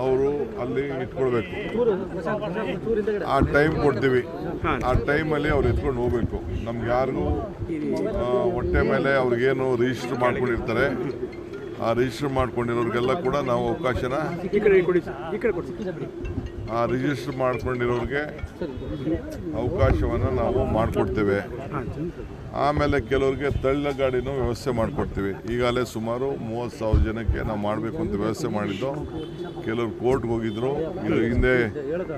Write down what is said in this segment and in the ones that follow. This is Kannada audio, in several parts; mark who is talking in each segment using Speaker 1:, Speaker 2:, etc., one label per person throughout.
Speaker 1: ಅವರು ಅಲ್ಲಿ ಇಟ್ಕೊಳ್ಬೇಕು. ಆ ಟೈಮ್ ಕೊಡ್ತೀವಿ. ಆ ಟೈಮಲ್ಲಿ ಅವ್ರು ಎತ್ಕೊಂಡು ಹೋಗ್ಬೇಕು. ನಮ್ಗೆ ಯಾರಿಗೂ ಹೊಟ್ಟೆ ಮೇಲೆ ಅವ್ರಿಗೇನು ರಿಜಿಸ್ಟರ್ ಮಾಡ್ಕೊಂಡಿರ್ತಾರೆ, ಆ ರಿಜಿಸ್ಟರ್ ಮಾಡ್ಕೊಂಡಿರೋರಿಗೆಲ್ಲ ಕೂಡ ನಾವು ಅವಕಾಶನ, ಆ ರಿಜಿಸ್ಟರ್ ಮಾಡ್ಕೊಂಡಿರೋರಿಗೆ ಅವಕಾಶವನ್ನು ನಾವು ಮಾಡಿಕೊಡ್ತೇವೆ. ಆಮೇಲೆ ಕೆಲವ್ರಿಗೆ ತಳ್ಳ ಗಾಡಿನೂ ವ್ಯವಸ್ಥೆ ಮಾಡಿಕೊಡ್ತೀವಿ. ಈಗಾಗಲೇ ಸುಮಾರು 30,000 ಜನಕ್ಕೆ ನಾವು ಮಾಡಬೇಕು ಅಂತ ವ್ಯವಸ್ಥೆ ಮಾಡಿದ್ದು. ಕೆಲವರು ಕೋರ್ಟ್ಗೆ ಹೋಗಿದ್ರು. ಇದು ಹಿಂದೆ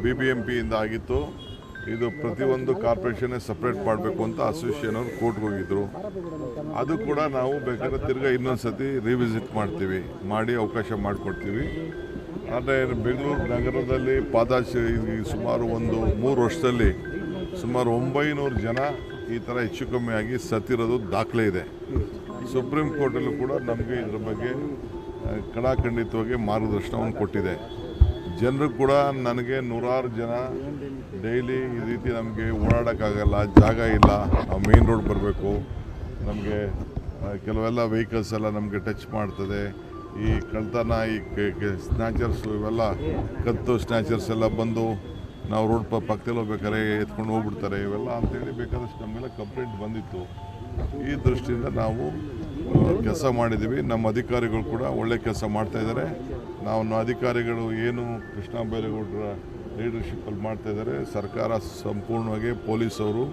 Speaker 1: BBMPಯಿಂದ ಆಗಿತ್ತು. ಇದು ಪ್ರತಿಯೊಂದು ಕಾರ್ಪೊರೇಷನ್ನೇ ಸಪ್ರೇಟ್ ಮಾಡಬೇಕು ಅಂತ ಅಸೋಸಿಯೇಷನ್ ಅವರು ಕೋರ್ಟ್ಗೆ ಹೋಗಿದ್ರು. ಅದು ಕೂಡ ನಾವು ಬೇಕಾದ್ರೆ ತಿರ್ಗಾ ಇನ್ನೊಂದು ಸತಿ ರಿವಿಸಿಟ್ ಮಾಡ್ತೀವಿ, ಮಾಡಿ ಅವಕಾಶ ಮಾಡಿಕೊಡ್ತೀವಿ. ಆದರೆ ಬೆಂಗಳೂರು ನಗರದಲ್ಲಿ ಸುಮಾರು 3 ವರ್ಷದಲ್ಲಿ ಸುಮಾರು 900 ಜನ ಈ ಥರ ಹೆಚ್ಚು ಕಮ್ಮಿ ಆಗಿ ಸತ್ತಿರೋದು ದಾಖಲೆ ಇದೆ. ಸುಪ್ರೀಂ ಕೋರ್ಟಲ್ಲೂ ಕೂಡ ನಮಗೆ ಇದ್ರ ಬಗ್ಗೆ ಖಡಾಖಂಡಿತವಾಗಿ ಮಾರ್ಗದರ್ಶನವನ್ನು ಕೊಟ್ಟಿದೆ. ಜನರು ಕೂಡ ನನಗೆ 100 ಜನ ಡೈಲಿ ಈ ರೀತಿ ನಮಗೆ ಓಡಾಡೋಕ್ಕಾಗಲ್ಲ, ಜಾಗ ಇಲ್ಲ, ನಾವು ಮೇನ್ ರೋಡ್ ಬರಬೇಕು, ನಮಗೆ ಕೆಲವೆಲ್ಲ ವೆಹಿಕಲ್ಸ್ ಎಲ್ಲ ನಮಗೆ ಟಚ್ ಮಾಡ್ತದೆ, ಈ ಕಳ್ತನ, ಈ ಸ್ನ್ಯಾಚರ್ಸು, ಇವೆಲ್ಲ ಕತ್ತು ಸ್ನ್ಯಾಚರ್ಸ್ ಎಲ್ಲ ಬಂದು ನಾವು ರೋಡ್ ಪಕ್ಕದಲ್ಲಿ ಹೋಗ್ಬೇಕಾದ್ರೆ ಎತ್ಕೊಂಡು ಹೋಗ್ಬಿಡ್ತಾರೆ, ಇವೆಲ್ಲ ಅಂತೇಳಿ ಬೇಕಾದಷ್ಟು ನಮಗೆಲ್ಲ ಕಂಪ್ಲೇಂಟ್ ಬಂದಿತ್ತು. ಈ ದೃಷ್ಟಿಯಿಂದ ನಾವು ಕೆಲಸ ಮಾಡಿದ್ದೀವಿ. ನಮ್ಮ ಅಧಿಕಾರಿಗಳು ಕೂಡ ಒಳ್ಳೆ ಕೆಲಸ ಮಾಡ್ತಾಯಿದ್ದಾರೆ. ನಾವು ಅಧಿಕಾರಿಗಳು ಏನು ಕೃಷ್ಣ ಬೈರೇಗೌಡರ ಲೀಡರ್ಶಿಪ್ಪಲ್ಲಿ ಮಾಡ್ತಾಯಿದ್ದಾರೆ. ಸರ್ಕಾರ ಸಂಪೂರ್ಣವಾಗಿ ಪೊಲೀಸವರು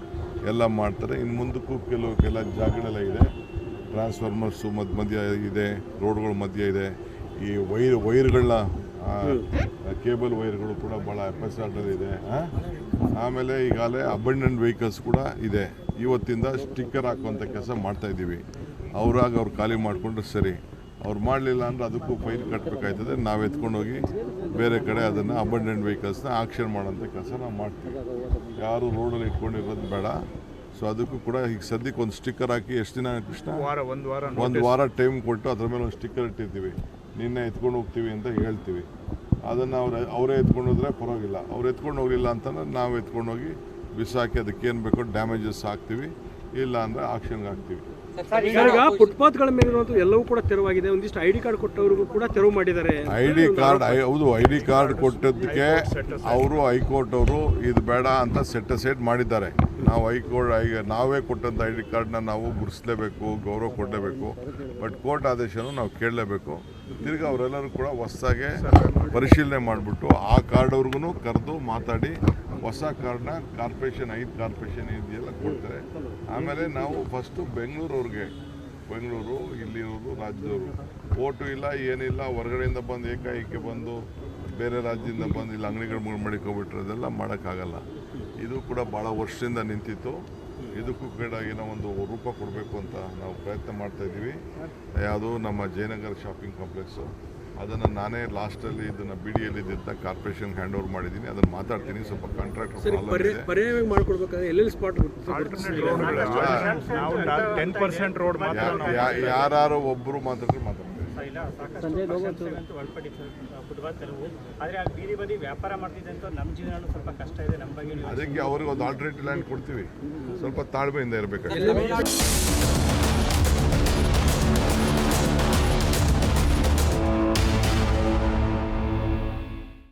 Speaker 1: ಎಲ್ಲ ಮಾಡ್ತಾರೆ. ಇನ್ನು ಮುಂದಕ್ಕೂ ಕೆಲ ಜಾಗಗಳೆಲ್ಲ ಇದೆ, ಟ್ರಾನ್ಸ್ಫಾರ್ಮರ್ಸು ಮಧ್ಯ ಇದೆ, ರೋಡ್ಗಳ ಮಧ್ಯೆ ಇದೆ, ಈ ವೈರ್ಗಳನ್ನ ಕೇಬಲ್ ವೈರ್ಗಳು ಕೂಡ ಭಾಳ ಎಫೆಕ್ಟಲ್ಲಿ ಇದೆ. ಆಮೇಲೆ ಈಗಾಗಲೇ ಅಬಂಡೆಂಟ್ ವೆಹಿಕಲ್ಸ್ ಕೂಡ ಇದೆ. ಇವತ್ತಿಂದ ಸ್ಟಿಕ್ಕರ್ ಹಾಕುವಂಥ ಕೆಲಸ ಮಾಡ್ತಾಯಿದ್ದೀವಿ. ಅವ್ರಾಗ ಅವ್ರು ಖಾಲಿ ಮಾಡಿಕೊಂಡ್ರೆ ಸರಿ, ಅವ್ರು ಮಾಡಲಿಲ್ಲ ಅಂದರೆ ಅದಕ್ಕೂ ಫೈನ್ ಕಟ್ಟಬೇಕಾಯ್ತದೆ. ನಾವು ಎತ್ಕೊಂಡೋಗಿ ಬೇರೆ ಕಡೆ ಅದನ್ನು ಅಬಂಡೆಂಟ್ ವೆಹಿಕಲ್ಸ್ನ ಆಕ್ಷನ್ ಮಾಡೋಂಥ ಕೆಲಸ ನಾವು ಮಾಡ್ತೀವಿ. ಯಾರು ರೋಡಲ್ಲಿ ಇಟ್ಕೊಂಡಿರೋದು ಬೇಡ. ಸೊ ಅದಕ್ಕೂ ಕೂಡ ಈಗ ಸದ್ಯಕ್ಕೆ ಒಂದು ಸ್ಟಿಕ್ಕರ್ ಹಾಕಿ, ಎಷ್ಟು ದಿನ ಕೃಷ್ಣ, ಒಂದು ವಾರ ಟೈಮ್ ಕೊಟ್ಟು ಅದ್ರ ಮೇಲೆ ಒಂದು ಸ್ಟಿಕ್ಕರ್ ಇಟ್ಟಿರ್ತೀವಿ. ನಿನ್ನೆ ಎತ್ಕೊಂಡು ಹೋಗ್ತೀವಿ ಅಂತ ಹೇಳ್ತೀವಿ. ಅದನ್ನು ಅವರೇ ಎತ್ಕೊಂಡು ಹೋದರೆ ಪರವಾಗಿಲ್ಲ. ಅವ್ರು ಎತ್ಕೊಂಡು ಹೋಗಲಿಲ್ಲ ಅಂತಂದ್ರೆ ನಾವು ಎತ್ಕೊಂಡೋಗಿ ಬಿಸಾಕಿ ಅದಕ್ಕೇನು ಬೇಕೋ ಡ್ಯಾಮೇಜಸ್ ಹಾಕ್ತೀವಿ, ಇಲ್ಲ ಅಂದರೆ ಆಕ್ಷನ್ಗೆ ಹಾಕ್ತೀವಿ.
Speaker 2: ಈಗ ಫುಟ್ಪಾತ್ಗಳ ಮೇಲಿರುವಂಥ ಎಲ್ಲವೂ ಕೂಡ ತೆರವಾಗಿದೆ. ಒಂದಿಷ್ಟು ID ಕಾರ್ಡ್ ಕೊಟ್ಟವ್ರಿಗೂ ಕೂಡ ತೆರವು ಮಾಡಿದ್ದಾರೆ.
Speaker 1: ID ಕಾರ್ಡ್ ಕೊಟ್ಟದಕ್ಕೆ ಅವರು ಹೈಕೋರ್ಟ್ ಅವರು ಇದು ಬೇಡ ಅಂತ ಸೆಟ್ ಅಸೈಡ್ ಮಾಡಿದ್ದಾರೆ. ನಾವು ನಾವೇ ಕೊಟ್ಟಂಥ ID ಕಾರ್ಡ್ನ ನಾವು ಗುರುತಿಸಲೇಬೇಕು, ಗೌರವ ಕೊಡಲೇಬೇಕು. ಬಟ್ ಕೋರ್ಟ್ ಆದೇಶನೂ ನಾವು ಕೇಳಲೇಬೇಕು. ತಿರ್ಗಿ ಅವರೆಲ್ಲರೂ ಕೂಡ ಹೊಸದಾಗೆ ಪರಿಶೀಲನೆ ಮಾಡಿಬಿಟ್ಟು ಆ ಕಾರ್ಡವ್ರಿಗೂ ಕರೆದು ಮಾತಾಡಿ ಹೊಸ ಕಾರ್ಡ್ನ ಕಾರ್ಪೊರೇಷನ್ 5 ಕಾರ್ಪೊರೇಷನ್ ಇದೆಯಲ್ಲ ಕೊಡ್ತಾರೆ. ಆಮೇಲೆ ನಾವು ಫಸ್ಟು ಬೆಂಗಳೂರು ಇಲ್ಲಿರೋರು ರಾಜ್ಯದವರು ಓಟು ಇಲ್ಲ, ಏನಿಲ್ಲ, ಹೊರಗಡೆಯಿಂದ ಬಂದು ಏಕಾಏಕಿ ಬಂದು ಬೇರೆ ರಾಜ್ಯದಿಂದ ಬಂದು ಇಲ್ಲಿ ಅಂಗಡಿಗಳು ಮಡಿಕೊಬಿಟ್ರೆ ಮಾಡೋಕ್ಕಾಗಲ್ಲ. ಇದು ಕೂಡ ಭಾಳ ವರ್ಷದಿಂದ ನಿಂತಿತ್ತು. ಇದಕ್ಕೂ ಕೂಡ ಏನೋ ಒಂದು ರೂಪ ಕೊಡಬೇಕು ಅಂತ ನಾವು ಪ್ರಯತ್ನ ಮಾಡ್ತಾಯಿದ್ದೀವಿ. ಯಾವುದು ನಮ್ಮ ಜಯನಗರ ಶಾಪಿಂಗ್ ಕಾಂಪ್ಲೆಕ್ಸು, ಅದನ್ನು ನಾನೇ ಲಾಸ್ಟಲ್ಲಿ ಇದನ್ನು BDಯಲ್ಲಿದ್ದಂಥ ಕಾರ್ಪೊರೇಷನ್ಗೆ ಹ್ಯಾಂಡ್ ಓವರ್ ಮಾಡಿದ್ದೀನಿ. ಅದನ್ನು ಮಾತಾಡ್ತೀನಿ. ಸ್ವಲ್ಪ ಕಾಂಟ್ರಾಕ್ಟ್ ಯಾರು ಒಬ್ಬರು ಮಾತಾಡ್ತಾರೆ. ಅದಕ್ಕೆ ಅವ್ರಿಗೆ ಒಂದು ಆಲ್ಟರ್ನೇಟಿವ್ ಲ್ಯಾಂಡ್ ಕೊಡ್ತೀವಿ. ಸ್ವಲ್ಪ ತಾಳ್ಮೆಯಿಂದ ಇರಬೇಕಾಗ್ತದೆ.